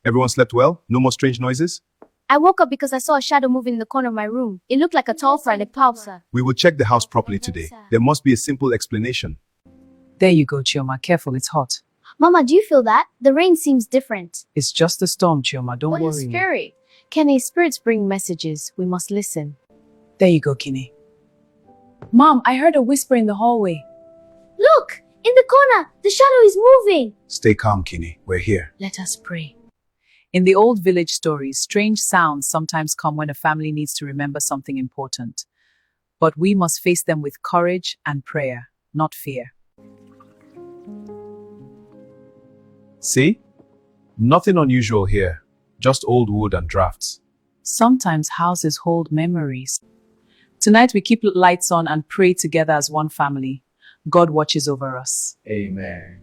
Everyone slept well? No more strange noises? I woke up because I saw a shadow moving in the corner of my room. It looked like a tall friend at Pausa. We will check the house properly today. There must be a simple explanation. There you go, Chioma. Careful, it's hot. Mama, do you feel that? The rain seems different. It's just a storm, Chioma. Don't What is worry. scary? Kenny, spirits bring messages. We must listen. There you go, Kinney. Mom, I heard a whisper in the hallway. Look! In the corner! The shadow is moving! Stay calm, Kinney. We're here. Let us pray. In the old village stories, strange sounds sometimes come when a family needs to remember something important. But we must face them with courage and prayer, not fear. See? Nothing unusual here. Just old wood and drafts. Sometimes houses hold memories. Tonight we keep lights on and pray together as one family. God watches over us. Amen.